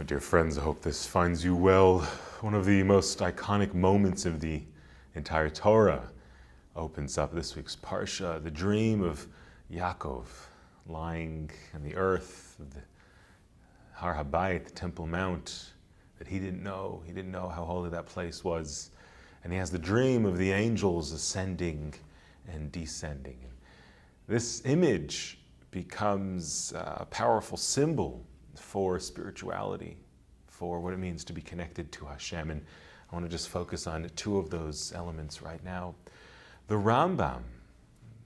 My dear friends, I hope this finds you well. One of the most iconic moments of the entire Torah opens up this week's Parsha, the dream of Yaakov lying on the earth, the Har HaBayit, the Temple Mount, that he didn't know. He didn't know how holy that place was. And he has the dream of the angels ascending and descending. This image becomes a powerful symbol for spirituality, for what it means to be connected to Hashem. And I want to just focus on two of those elements right now. The Rambam,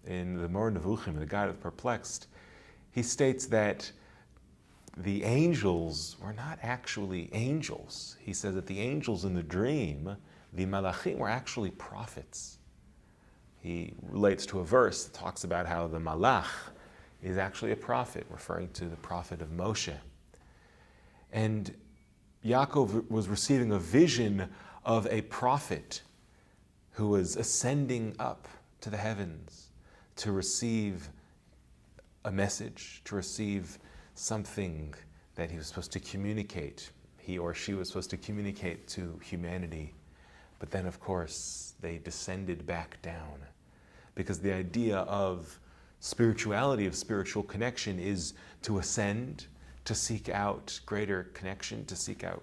in the Moreh Nevuchim, the Guide of the Perplexed, he states that the angels were not actually angels. He says that the angels in the dream, the malachim, were actually prophets. He relates to a verse that talks about how the malach is actually a prophet, referring to the prophet of Moshe. And Yaakov was receiving a vision of a prophet who was ascending up to the heavens to receive a message, to receive something that he was supposed to communicate. He or she was supposed to communicate to humanity. But then, of course, they descended back down. Because the idea of spirituality, of spiritual connection, is to ascend, to seek out greater connection, to seek out,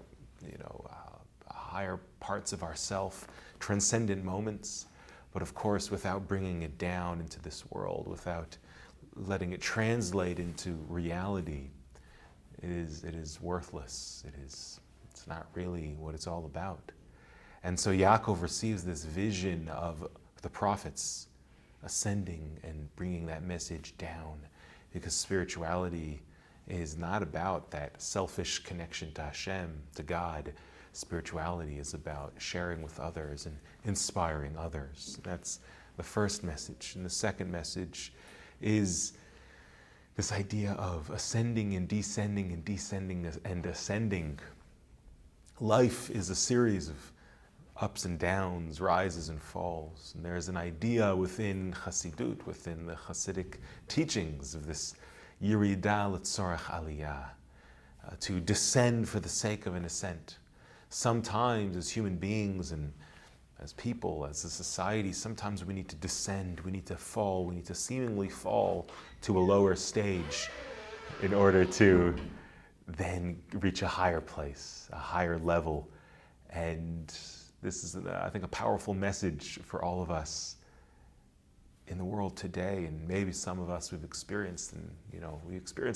higher parts of ourself, transcendent moments, but of course without bringing it down into this world, without letting it translate into reality. It is worthless. It's not really what it's all about. And so Yaakov receives this vision of the prophets ascending and bringing that message down, because spirituality is not about that selfish connection to Hashem, to God. Spirituality is about sharing with others and inspiring others. That's the first message. And the second message is this idea of ascending and descending and descending and ascending. Life is a series of ups and downs, rises and falls. And there's an idea within Chassidut, within the Hasidic teachings, of this Yirida l'tzorach aliyah, to descend for the sake of an ascent. Sometimes as human beings and as people, as a society, sometimes we need to descend, we need to fall, we need to seemingly fall to a lower stage in order to then reach a higher place, a higher level. And this is, I think, a powerful message for all of us in the world today. And maybe some of us we've experienced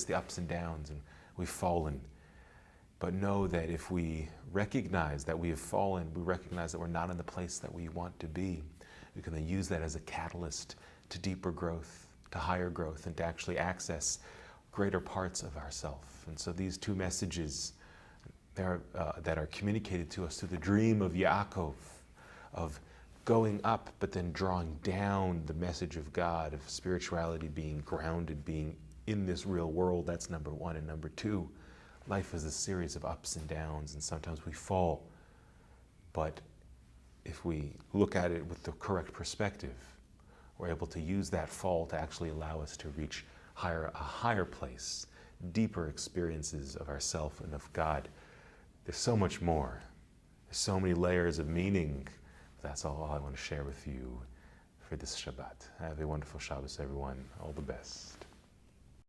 the ups and downs and we've fallen. But know that if we recognize that we have fallen, we recognize that we're not in the place that we want to be, we can then use that as a catalyst to deeper growth, to higher growth, and to actually access greater parts of ourselves. And so these two messages that are communicated to us through the dream of Yaakov, of going up but then drawing down the message of God, of spirituality being grounded, being in this real world, that's number one. And number two, life is a series of ups and downs, and sometimes we fall. But if we look at it with the correct perspective, we're able to use that fall to actually allow us to reach a higher place, deeper experiences of ourself and of God. There's so much more. There's so many layers of meaning. That's all I want to share with you for this Shabbat. Have a wonderful Shabbos, everyone. All the best.